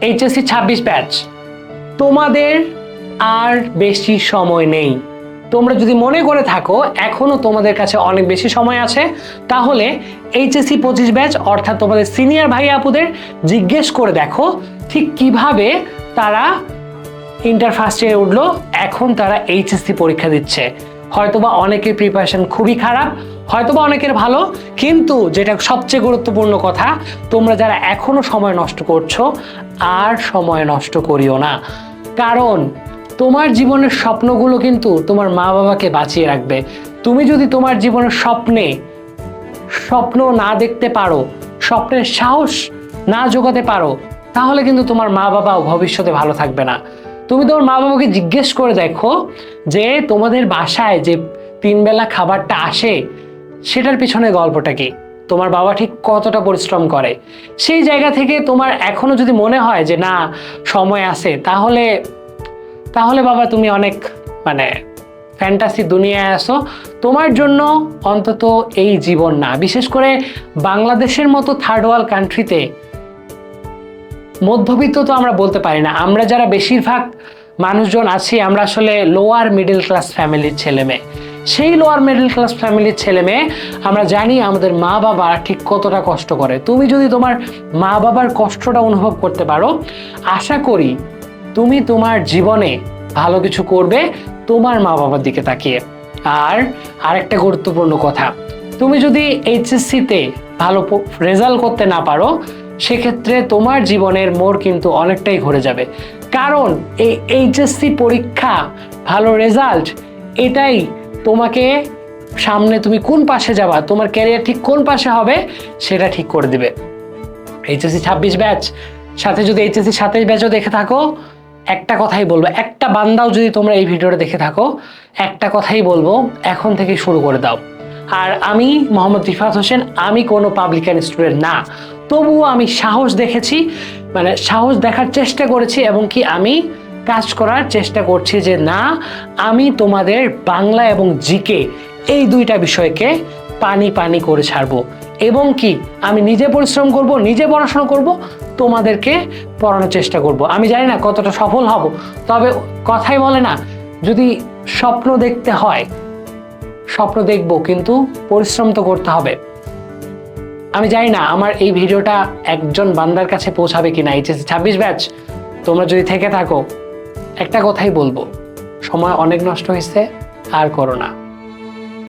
HSC 26 batch, তোমাদের আর বেশি সময় নেই। তোমরা যদি মনে করে থাকো এখনো তোমাদের কাছে অনেক বেশি সময় আছে, তাহলে এইচএসসি 25 ব্যাচ অর্থাৎ তোমাদের সিনিয়র ভাই আপুদের জিজ্ঞেস করে দেখো ঠিক কিভাবে তারা ইন্টার ফার্স্ট ইয়ারে উঠলো, এখন তারা এইচএসসি পরীক্ষা দিচ্ছে। হয়তোবা অনেকের প্রিপারেশন খুবই খারাপ, হয়তোবা অনেকের ভালো, কিন্তু যেটা সবচেয়ে গুরুত্বপূর্ণ কথা, তোমরা যারা এখনো সময় নষ্ট করছো আর সময় নষ্ট করিও না। কারণ তোমার জীবনের স্বপ্নগুলো কিন্তু তোমার মা বাবাকে বাঁচিয়ে রাখবে। তুমি যদি তোমার জীবনের স্বপ্ন না দেখতে পারো, স্বপ্নের সাহস না জোগাতে পারো, তাহলে কিন্তু তোমার মা বাবাও ভবিষ্যতে ভালো থাকবে না। তুমি তোমার মা বাবাকে জিজ্ঞেস করে দেখো যে তোমাদের বাসায় যে 3 বেলা খাবারটা আসে সেটার পিছনে গল্পটা কি, তোমার বাবা ঠিক কতটা পরিশ্রম করে। সেই জায়গা থেকে তোমার এখনো যদি মনে হয় যে না সময় আছে, তাহলে বাবা তুমি অনেক ফ্যান্টাসি দুনিয়ায় আসো। তোমার জন্য অন্তত এই জীবন না। বিশেষ করে বাংলাদেশের মতো থার্ড ওয়ার্ল্ড কান্ট্রিতে মধ্যবিত্ত তো আমরা বলতে পারি না, আমরা যারা বেশিরভাগ মানুষজন আছি আমরা আসলে লোয়ার মিডল ক্লাস ফ্যামিলির ছেলে মেয়ে। সেই লোয়ার মিডল ক্লাস ফ্যামিলির ছেলে মেয়ে আমরা জানি আমাদের মা বাবা ঠিক কতটা কষ্ট করে। তুমি যদি তোমার মা বাবার কষ্টটা অনুভব করতে পারো, আশা করি তুমি তোমার জীবনে ভালো কিছু করবে তোমার মা বাবার দিকে তাকিয়ে। আর আরেকটা গুরুত্বপূর্ণ কথা, তুমি যদি এইচএসসিতে ভালো রেজাল্ট করতে না পারো, সেক্ষেত্রে তোমার জীবনের মোড় কিন্তু অনেকটাই ঘুরে যাবে। কারণ এই এইচএসসি পরীক্ষা, ভালো রেজাল্ট, এটাই তোমাকে সামনে তুমি কোন পাশে যাবা, তোমার ক্যারিয়ার ঠিক কোন পাশে হবে সেটা ঠিক করে দিবে। এইচএসসি 26 ব্যাচ সাথে যদি এইচএসসি 27 ব্যাচও দেখে থাকো, একটা কথাই বলবো, একটা বান্দাও যদি তোমরা এই ভিডিওটা দেখে থাকো, একটা কথাই বলবো, এখন থেকে শুরু করে দাও। আর আমি মোহাম্মদ রিফাত হোসেন, আমি কোনো পাবলিকান স্টুডেন্ট না, তবুও আমি সাহস দেখেছি, সাহস দেখার চেষ্টা করেছি এবং কি আমি কাজ করার চেষ্টা করছি যে না, আমি তোমাদের বাংলা এবং জিকে এই দুইটা বিষয়কে পানি পানি করে ছাড়বো এবং কি আমি নিজে পরিশ্রম করব, নিজে পড়াশোনা করব, তোমাদেরকে পড়ানোর চেষ্টা করব। আমি জানি না কতটা সফল হব, তবে কথাই বলে না, যদি স্বপ্ন দেখতে হয় স্বপ্ন দেখব, কিন্তু পরিশ্রম তো করতে হবে। আমি জানি না আমার এই ভিডিওটা একজন বান্দার কাছে পৌঁছাবে কিনা। এইচএসসি 26 ব্যাচ তোমরা যদি থেকে থাকো, একটা কথাই বলবো, সময় অনেক নষ্ট হয়েছে, আর করো না।